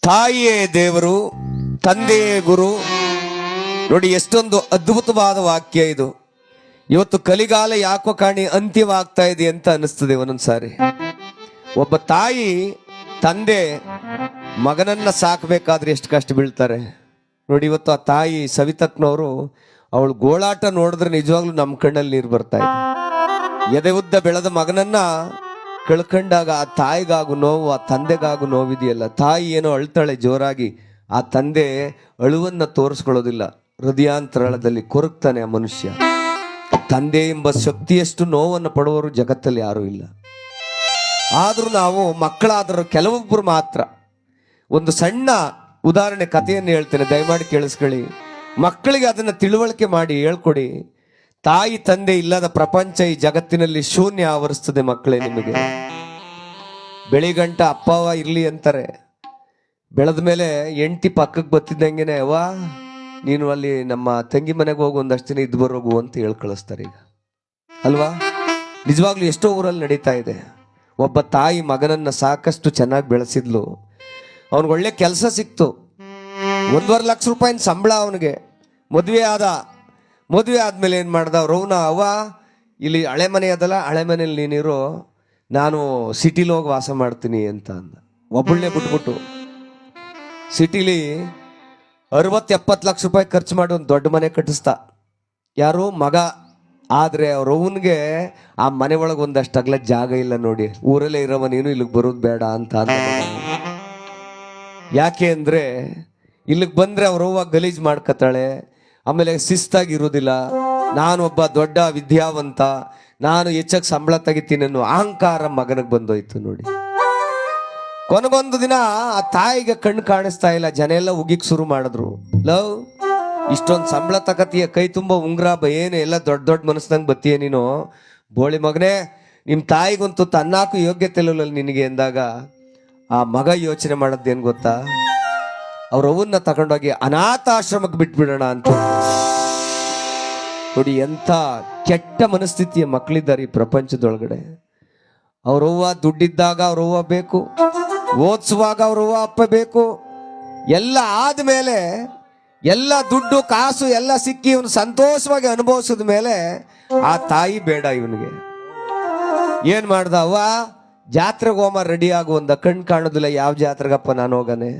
ತಾಯಿಯೇ ದೇವರು, ತಂದೆಯೇ ಗುರು. ನೋಡಿ ಎಷ್ಟೊಂದು ಅದ್ಭುತವಾದ ವಾಕ್ಯ ಇದು. ಇವತ್ತು ಕಲಿಗಾಲ ಯಾಕೋ ಕಾಣಿ ಅಂತ್ಯವಾಗ್ತಾ ಇದೆ ಅಂತ ಅನಿಸ್ತದೆ ಒಂದೊಂದ್ಸಾರಿ. ಒಬ್ಬ ತಾಯಿ ತಂದೆ ಮಗನನ್ನ ಸಾಕಬೇಕಾದ್ರೆ ಎಷ್ಟು ಕಷ್ಟ ಬೀಳ್ತಾರೆ ನೋಡಿ. ಇವತ್ತು ಆ ತಾಯಿ ಸವಿತಕ್ನವರು ಅವಳು ಗೋಳಾಟ ನೋಡಿದ್ರೆ ನಿಜವಾಗ್ಲೂ ನಮ್ಮ ಕಣ್ಣಲ್ಲಿ ನೀರು ಬರ್ತಾ ಇದೆ. ಎದೆ ಉದ್ದ ಬೆಳೆದ ಮಗನನ್ನ ಕಳ್ಕೊಂಡಾಗ ಆ ತಾಯಿಗಾಗು ನೋವು, ಆ ತಂದೆಗಾಗು ನೋವಿದೆಯಲ್ಲ. ತಾಯಿ ಏನೋ ಅಳ್ತಾಳೆ ಜೋರಾಗಿ, ಆ ತಂದೆ ಅಳುವನ್ನ ತೋರಿಸ್ಕೊಳ್ಳೋದಿಲ್ಲ. ಹೃದಯಾಂತರಾಳದಲ್ಲಿ ಕೊರಗ್ತಾನೆ ಆ ಮನುಷ್ಯ. ತಂದೆ ಎಂಬ ಶಕ್ತಿಯಷ್ಟು ನೋವನ್ನು ಪಡುವವರು ಜಗತ್ತಲ್ಲಿ ಯಾರೂ ಇಲ್ಲ. ಆದರೂ ನಾವು ಮಕ್ಕಳಾದರೂ ಕೆಲವೊಬ್ಬರು ಮಾತ್ರ. ಒಂದು ಸಣ್ಣ ಉದಾಹರಣೆ ಕಥೆಯನ್ನು ಹೇಳ್ತೇನೆ, ದಯಮಾಡಿ ಕೇಳಿಸ್ಕೊಳ್ಳಿ. ಮಕ್ಕಳಿಗೆ ಅದನ್ನು ತಿಳುವಳಿಕೆ ಮಾಡಿ ಹೇಳ್ಕೊಡಿ. ತಾಯಿ ತಂದೆ ಇಲ್ಲದ ಪ್ರಪಂಚ ಈ ಜಗತ್ತಿನಲ್ಲಿ ಶೂನ್ಯ ಆವರಿಸ್ತದೆ ಮಕ್ಕಳೇ. ನಿಮಗೆ ಬೆಳಿಗಂಟ ಅಪ್ಪವ ಇರ್ಲಿ ಅಂತಾರೆ, ಬೆಳೆದ ಮೇಲೆ ಎಂಟಿ ಪಕ್ಕಕ್ಕೆ ಬತ್ತಿದ್ದಂಗೆನೆ ಅವ್ವ ನೀನು ಅಲ್ಲಿ ನಮ್ಮ ತಂಗಿ ಮನೆಗೆ ಹೋಗು, ಒಂದಷ್ಟು ದಿನ ಇದ್ದು ಬರೋಗು ಅಂತ ಹೇಳಿ ಕಳಿಸ್ತಾರೆ ಈಗ, ಅಲ್ವಾ? ನಿಜವಾಗ್ಲೂ ಎಷ್ಟೋ ಊರಲ್ಲಿ ನಡೀತಾ ಇದೆ. ಒಬ್ಬ ತಾಯಿ ಮಗನನ್ನ ಸಾಕಷ್ಟು ಚೆನ್ನಾಗಿ ಬೆಳೆಸಿದ್ಲು. ಅವನಿಗೆ ಒಳ್ಳೆ ಕೆಲಸ ಸಿಕ್ತು, 1.5 ಲಕ್ಷ ರೂಪಾಯಿನ ಸಂಬಳ ಅವನಿಗೆ. ಮದುವೆ ಆದ್ಮೇಲೆ ಏನು ಮಾಡ್ದ ಅವ್ರವ್ನ, ಅವ್ವ ಇಲ್ಲಿ ಹಳೆ ಮನೆ ಅದಲ್ಲ, ಹಳೆ ಮನೇಲಿ ನೀನಿರೋ, ನಾನು ಸಿಟಿಲಿ ಹೋಗಿ ವಾಸ ಮಾಡ್ತೀನಿ ಅಂತ ಅಂದ. ಒಬ್ಬಳನ್ನೇ ಬಿಟ್ಬಿಟ್ಟು ಸಿಟಿಲಿ 60-70 ಲಕ್ಷ ರೂಪಾಯಿ ಖರ್ಚು ಮಾಡಿ ಒಂದು ದೊಡ್ಡ ಮನೆ ಕಟ್ಟಿಸ್ತಾ. ಯಾರು? ಮಗ. ಆದರೆ ಅವ್ರವನ್ಗೆ ಆ ಮನೆ ಒಳಗೆ ಒಂದಷ್ಟು ಅಗಲ ಜಾಗ ಇಲ್ಲ ನೋಡಿ. ಊರಲ್ಲೇ ಇರೋವ ನೀನು, ಇಲ್ಲಿಗೆ ಬರೋದು ಬೇಡ ಅಂತ ಅಂದ. ಯಾಕೆ ಅಂದರೆ ಇಲ್ಲಿಗೆ ಬಂದರೆ ಅವ್ರವ್ವ ಗಲೀಜು ಮಾಡ್ಕೊತಾಳೆ, ಆಮೇಲೆ ಶಿಸ್ತಾಗಿರೋದಿಲ್ಲ. ನಾನೊಬ್ಬ ದೊಡ್ಡ ವಿದ್ಯಾವಂತ, ನಾನು ಹೆಚ್ಚಾಗಿ ಸಂಬಳ ತೆಗಿತೀನಿ ಅನ್ನೋ ಅಹಂಕಾರ ಮಗನಿಗೆ ಬಂದೋಯ್ತು ನೋಡಿ. ಕೊನೆಗೊಂದು ದಿನ ಆ ತಾಯಿಗೆ ಕಣ್ಣು ಕಾಣಿಸ್ತಾ ಇಲ್ಲ, ಜನ ಎಲ್ಲ ಉಗಿಕ್ ಶುರು ಮಾಡಿದ್ರು. ಲವ್, ಇಷ್ಟೊಂದು ಸಂಬಳ ತಗತಿಯ, ಕೈ ತುಂಬ ಉಂಗ್ರ ಏನು ಎಲ್ಲ ದೊಡ್ಡ ದೊಡ್ಡ ಮನಸ್ಸಂಗೆ ಬತ್ತೀಯ ನೀನು, ಬೋಳಿ ಮಗನೇ, ನಿಮ್ಮ ತಾಯಿಗಂತೂ ತನ್ನಾಕು ಯೋಗ್ಯತೆ ಇಲ್ಲಲ್ಲ ನಿನಗೆ ಎಂದಾಗ ಆ ಮಗ ಯೋಚನೆ ಮಾಡೋದೇನು ಗೊತ್ತಾ? ಅವ್ರವನ್ನ ತಗೊಂಡೋಗಿ ಅನಾಥಾಶ್ರಮಕ್ಕೆ ಬಿಟ್ಬಿಡೋಣ ಅಂತ. ನೋಡಿ ಎಂಥ ಕೆಟ್ಟ ಮನಸ್ಥಿತಿಯ ಮಕ್ಕಳಿದ್ದಾರೆ ಈ ಪ್ರಪಂಚದೊಳಗಡೆ. ಅವ್ರವ್ವ ದುಡ್ಡಿದ್ದಾಗ ಅವ್ರವ್ವ ಬೇಕು, ಓದಿಸುವಾಗ ಅವ್ರವ್ವ ಅಪ್ಪ ಬೇಕು. ಎಲ್ಲ ಆದ್ಮೇಲೆ, ಎಲ್ಲ ದುಡ್ಡು ಕಾಸು ಎಲ್ಲ ಸಿಕ್ಕಿ ಇವನು ಸಂತೋಷವಾಗಿ ಅನುಭವಿಸಿದ ಮೇಲೆ ಆ ತಾಯಿ ಬೇಡ ಇವನಿಗೆ. ಏನ್ ಮಾಡ್ದ? ಅವ್ವ ಜಾತ್ರೆಗೆ ಹೋಮ ರೆಡಿ ಆಗುವಂದ, ಕಣ್ ಕಾಣೋದಿಲ್ಲ, ಯಾವ ಜಾತ್ರೆಗಪ್ಪ ನಾನು ಹೋಗನೆ.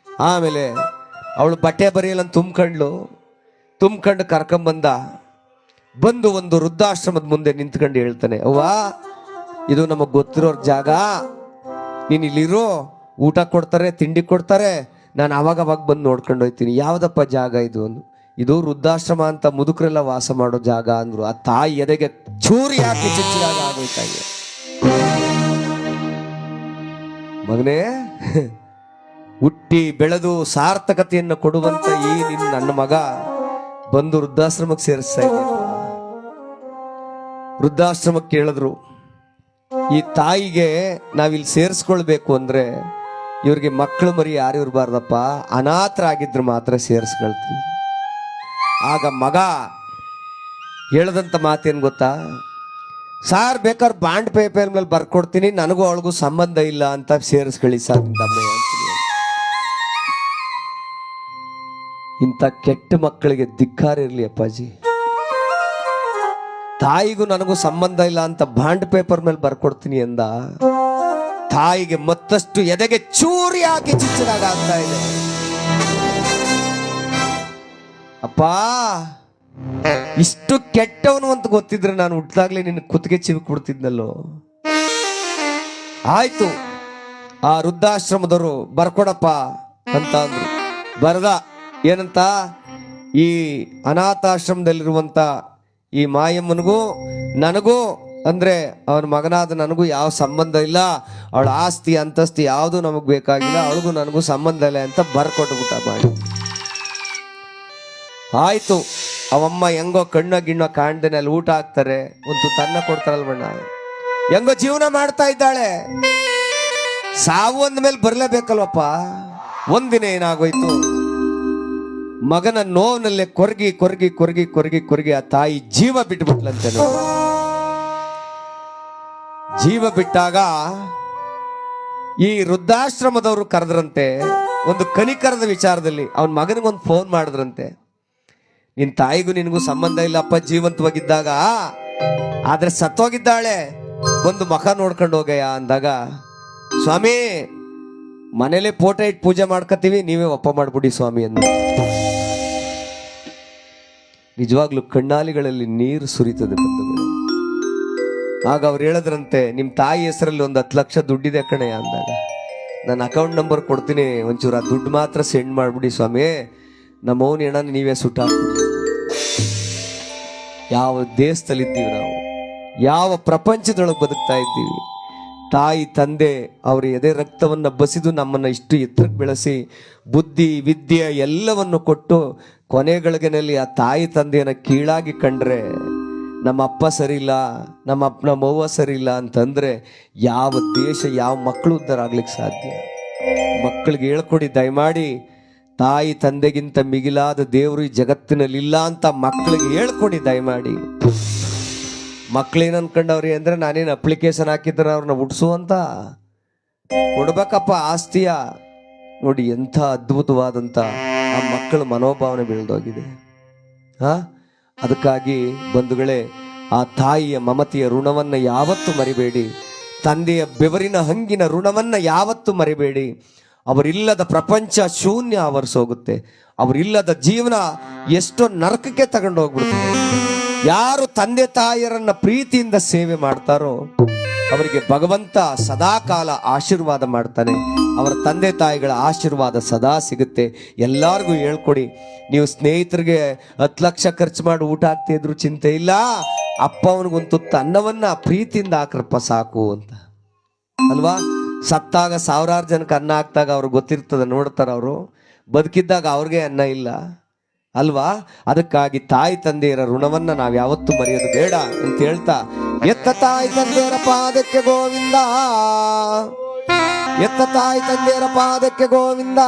ಆಮೇಲೆ ಅವಳು ಬಟ್ಟೆ ಬರೆಯಲ್ಲ ತುಂಬ್ಕೊಂಡು ಕರ್ಕೊಂಬಂದ. ಬಂದು ಒಂದು ವೃದ್ಧಾಶ್ರಮದ ಮುಂದೆ ನಿಂತ್ಕೊಂಡು ಹೇಳ್ತಾನೆ, ಅವ್ವ ಇದು ನಮಗೆ ಗೊತ್ತಿರೋರ್ ಜಾಗ, ನೀನು ಇಲ್ಲಿರೋ, ಊಟ ಕೊಡ್ತಾರೆ, ತಿಂಡಿ ಕೊಡ್ತಾರೆ, ನಾನು ಅವಾಗ ಬಂದು ನೋಡ್ಕೊಂಡು ಹೋಗ್ತೀನಿ. ಯಾವುದಪ್ಪ ಜಾಗ ಇದು? ಇದು ವೃದ್ಧಾಶ್ರಮ ಅಂತ, ಮುದುಕರೆಲ್ಲ ವಾಸ ಮಾಡೋ ಜಾಗ ಅಂದ್ರು. ಆ ತಾಯಿ ಎದೆಗೆ ಚೂರಿ ಹಾಕಿ ಚಿಚ್ಚಿದಾಗ ಆಗೋಯ್ತಾಗೆ. ಮಗನೇ, ಹುಟ್ಟಿ ಬೆಳೆದು ಸಾರ್ಥಕತೆಯನ್ನು ಕೊಡುವಂತ ಈ ನನ್ನ ಮಗ ಬಂದು ವೃದ್ಧಾಶ್ರಮಕ್ಕೆ ಸೇರಿಸ್ತಾ ಇದ್ದ. ವೃದ್ಧಾಶ್ರಮಕ್ಕೆ ಹೇಳಿದ್ರು, ಈ ತಾಯಿಗೆ ನಾವಿಲ್ಲಿ ಸೇರಿಸ್ಕೊಳ್ಬೇಕು ಅಂದ್ರೆ ಇವ್ರಿಗೆ ಮಕ್ಕಳು ಮರಿ ಯಾರು ಇರಬಾರ್ದಪ್ಪ, ಅನಾಥರಾಗಿದ್ರು ಮಾತ್ರ ಸೇರಿಸ್ಕೊಳ್ತೀವಿ. ಆಗ ಮಗ ಹೇಳದಂತ ಮಾತೇನು ಗೊತ್ತಾ? ಸಾರ್ ಬೇಕಾದ್ರೆ ಬಾಂಡ್ ಪೇಪರ್ ಮೇಲೆ ಬರ್ಕೊಡ್ತೀನಿ, ನನಗೂ ಅವಳಿಗೂ ಸಂಬಂಧ ಇಲ್ಲ ಅಂತ ಸೇರಿಸ್ಕೊಳ್ಳಿ ಸಾರ್ ತಮ್ಮ. ಇಂಥ ಕೆಟ್ಟ ಮಕ್ಕಳಿಗೆ ಧಿಕ್ಕಾರ ಇರಲಿ ಅಪ್ಪಾಜಿ. ತಾಯಿಗೂ ನನಗೂ ಸಂಬಂಧ ಇಲ್ಲ ಅಂತ ಬಾಂಡ್ ಪೇಪರ್ ಮೇಲೆ ಬರ್ಕೊಡ್ತೀನಿ ಎಂದ. ತಾಯಿಗೆ ಮತ್ತಷ್ಟು ಎದೆಗೆ ಚೂರಿ ಹಾಕಿ ಚಿಚ್ಚದಾಗ ಆಗ್ತಾ ಇದೆ. ಅಪ್ಪ, ಇಷ್ಟು ಕೆಟ್ಟವನು ಅಂತ ಗೊತ್ತಿದ್ರೆ ನಾನು ಹುಟ್ಟಿದಾಗ್ಲೇ ನಿನ್ನ ಕುತ್ತಿಗೆ ಚಿವುಕ್ ಬಿಡ್ತಿದ್ನಲ್ಲೋ. ಆಯ್ತು, ಆ ವೃದ್ಧಾಶ್ರಮದವರು ಬರ್ಕೊಡಪ್ಪ ಅಂತ ಅಂದ್ರು. ಬರದ ಏನಂತ, ಈ ಅನಾಥಾಶ್ರಮದಲ್ಲಿರುವಂತ ಈ ಮಾಯಮ್ಮನಿಗೂ ನನಗೂ ಅಂದ್ರೆ ಅವನ ಮಗನಾದ ನನಗೂ ಯಾವ ಸಂಬಂಧ ಇಲ್ಲ, ಅವಳ ಆಸ್ತಿ ಅಂತಸ್ತಿ ಯಾವುದು ನಮಗ್ ಬೇಕಾಗಿಲ್ಲ, ಅವಳಿಗೂ ನನಗೂ ಸಂಬಂಧ ಇಲ್ಲ ಅಂತ ಬರ್ಕೊಟ್ಬಿಟ್ಟ ಮಾಡಿ. ಆಯ್ತು, ಅವಮ್ಮ ಹೆಂಗೋ ಕಣ್ಣ ಗಿಣ್ಣ ಕಾಣ್ದೇನೆ ಅಲ್ಲಿ ಊಟ ಹಾಕ್ತಾರೆ, ಒಂದು ತನ್ನ ಕೊಡ್ತಾರಲ್ವಣ್ಣ, ಹೆಂಗೋ ಜೀವನ ಮಾಡ್ತಾ ಇದ್ದಾಳೆ. ಸಾವು ಅಂದ್ಮೇಲೆ ಬರ್ಲೇಬೇಕಲ್ವಪ್ಪ. ಒಂದಿನ ಏನಾಗೋಯ್ತು, ಮಗನ ನೋವಿನಲ್ಲೇ ಕೊರಗಿ ಆ ತಾಯಿ ಜೀವ ಬಿಟ್ಬಿಟ್ಲಂತೆ. ಜೀವ ಬಿಟ್ಟಾಗ ಈ ವೃದ್ಧಾಶ್ರಮದವರು ಕರೆದ್ರಂತೆ, ಒಂದು ಕನಿಕರದ ವಿಚಾರದಲ್ಲಿ ಅವನ ಮಗನಿಗೊಂದು ಫೋನ್ ಮಾಡಿದ್ರಂತೆ. ನಿನ್ ತಾಯಿಗೂ ನಿನಗೂ ಸಂಬಂಧ ಇಲ್ಲಪ್ಪ ಜೀವಂತವಾಗಿದ್ದಾಗ, ಆದ್ರೆ ಸತ್ತೋಗಿದ್ದಾಳೆ, ಒಂದು ಮುಖ ನೋಡ್ಕೊಂಡು ಹೋಗಯ್ಯ ಅಂದಾಗ, ಸ್ವಾಮಿ ಮನೇಲೆ ಫೋಟೋ ಇಟ್ಟು ಪೂಜೆ ಮಾಡ್ಕತೀವಿ, ನೀವೇ ಒಪ್ಪ ಮಾಡ್ಬಿಡಿ ಸ್ವಾಮಿ ಅಂದ. ನಿಜವಾಗ್ಲೂ ಕಣ್ಣಾಲಿಗಳಲ್ಲಿ ನೀರು ಸುರಿತದೆ ಬಂಧುಗಳು. ಆಗ ಅವ್ರು ಹೇಳಿದ್ರಂತೆ, ನಿಮ್ಮ ತಾಯಿ ಹೆಸರಲ್ಲಿ ಒಂದು 10 ಲಕ್ಷ ದುಡ್ಡಿದೆ ಕಣಯ್ಯ ಅಂದಾಗ, ನಾನು ಅಕೌಂಟ್ ನಂಬರ್ ಕೊಡ್ತೀನಿ, ಒಂಚೂರು ಆ ದುಡ್ಡು ಮಾತ್ರ ಸೆಂಡ್ ಮಾಡ್ಬಿಡಿ ಸ್ವಾಮಿ, ನಮ್ಮ ಅವನ ಹೆಣ ನೀವೇ ಸುಟ್ಟಾಕ್ಬಿಡಿ. ಯಾವ ದೇಶದಲ್ಲಿದ್ದೀವಿ ನಾವು, ಯಾವ ಪ್ರಪಂಚದೊಳಗೆ ಬದುಕ್ತಾ ಇದ್ದೀವಿ? ತಾಯಿ ತಂದೆ ಅವರ ಎದೆ ರಕ್ತವನ್ನು ಬಸಿದು ನಮ್ಮನ್ನು ಇಷ್ಟು ಎತ್ತರಕ್ಕೆ ಬೆಳೆಸಿ ಬುದ್ಧಿ ವಿದ್ಯೆ ಎಲ್ಲವನ್ನು ಕೊಟ್ಟು ಕೊನೆಗಳಿಗೆನಲ್ಲಿ ಆ ತಾಯಿ ತಂದೆಯನ್ನು ಕೀಳಾಗಿ ಕಂಡ್ರೆ, ನಮ್ಮ ಅಪ್ಪ ಸರಿ ಇಲ್ಲ, ನಮ್ಮ ಅವ್ವ ಸರಿ ಇಲ್ಲ ಅಂತಂದ್ರೆ ಯಾವ ದೇಶ, ಯಾವ ಮಕ್ಕಳು ಉದ್ಧಾರ ಆಗ್ಲಿಕ್ಕೆ ಸಾಧ್ಯ? ಮಕ್ಕಳಿಗೆ ಹೇಳ್ಕೊಡಿ ದಯಮಾಡಿ, ತಾಯಿ ತಂದೆಗಿಂತ ಮಿಗಿಲಾದ ದೇವರು ಈ ಜಗತ್ತಿನಲ್ಲಿ ಇಲ್ಲ ಅಂತ ಮಕ್ಕಳಿಗೆ ಹೇಳ್ಕೊಡಿ ದಯಮಾಡಿ. ಮಕ್ಳೇನು ಅನ್ಕೊಂಡವ್ರಿ ಅಂದ್ರೆ, ನಾನೇನು ಅಪ್ಲಿಕೇಶನ್ ಹಾಕಿದ್ರೆ ಅವ್ರನ್ನ ಹುಡ್ಸುವಂತ ಕೊಡ್ಬೇಕಪ್ಪ ಆಸ್ತಿಯ. ನೋಡಿ ಎಂಥ ಅದ್ಭುತವಾದಂಥ ಆ ಮಕ್ಕಳ ಮನೋಭಾವನೆ ಬೆಳೆದೋಗಿದೆ. ಅದಕ್ಕಾಗಿ ಬಂಧುಗಳೇ, ಆ ತಾಯಿಯ ಮಮತೆಯ ಋಣವನ್ನು ಯಾವತ್ತೂ ಮರಿಬೇಡಿ, ತಂದೆಯ ಬೆವರಿನ ಹಂಗಿನ ಋಣವನ್ನು ಯಾವತ್ತೂ ಮರಿಬೇಡಿ. ಅವರಿಲ್ಲದ ಪ್ರಪಂಚ ಶೂನ್ಯ ಆವರಿಸೋಗುತ್ತೆ, ಅವರಿಲ್ಲದ ಜೀವನ ಎಷ್ಟೋ ನರಕಕ್ಕೆ ತಗೊಂಡು ಹೋಗ್ಬಿಡುತ್ತೆ. ಯಾರು ತಂದೆ ತಾಯಿಯರನ್ನ ಪ್ರೀತಿಯಿಂದ ಸೇವೆ ಮಾಡ್ತಾರೋ ಅವರಿಗೆ ಭಗವಂತ ಸದಾಕಾಲ ಆಶೀರ್ವಾದ ಮಾಡ್ತಾನೆ. ಅವರ ತಂದೆ ತಾಯಿಗಳ ಆಶೀರ್ವಾದ ಸದಾ ಸಿಗುತ್ತೆ. ಎಲ್ಲರಿಗೂ ಹೇಳ್ಕೊಡಿ, ನೀವು ಸ್ನೇಹಿತರಿಗೆ 10 ಲಕ್ಷ ಖರ್ಚು ಮಾಡಿ ಊಟ ಹಾಕ್ತಿದ್ರು ಚಿಂತೆ ಇಲ್ಲ, ಅಪ್ಪ ಅವನಿಗೊಂದು ತುತ್ತು ಅನ್ನವನ್ನ ಪ್ರೀತಿಯಿಂದ ಹಾಕ್ರಪ್ಪ ಸಾಕು ಅಂತ ಅಲ್ವಾ? ಸತ್ತಾಗ 1000 ಜನಕ್ಕೆ ಅನ್ನ ಹಾಕ್ದಾಗ ಅವ್ರಿಗೆ ಗೊತ್ತಿರ್ತದೆ, ನೋಡ್ತಾರ ಅವರು. ಬದುಕಿದ್ದಾಗ ಅವ್ರಿಗೆ ಅನ್ನ ಇಲ್ಲ ಅಲ್ವಾ? ಅದಕ್ಕಾಗಿ ತಾಯಿ ತಂದೆಯರ ಋಣವನ್ನ ನಾವು ಯಾವತ್ತೂ ಮರೆಯೋದು ಬೇಡ ಅಂತ ಹೇಳ್ತಾ, ಎತ್ತ ತಾಯಿ ತಂದೆಯರ ಪಾದಕ್ಕೆ ಗೋವಿಂದ, ಎತ್ತ ತಾಯಿ ತಂದೆಯರ ಪಾದಕ್ಕೆ ಗೋವಿಂದ.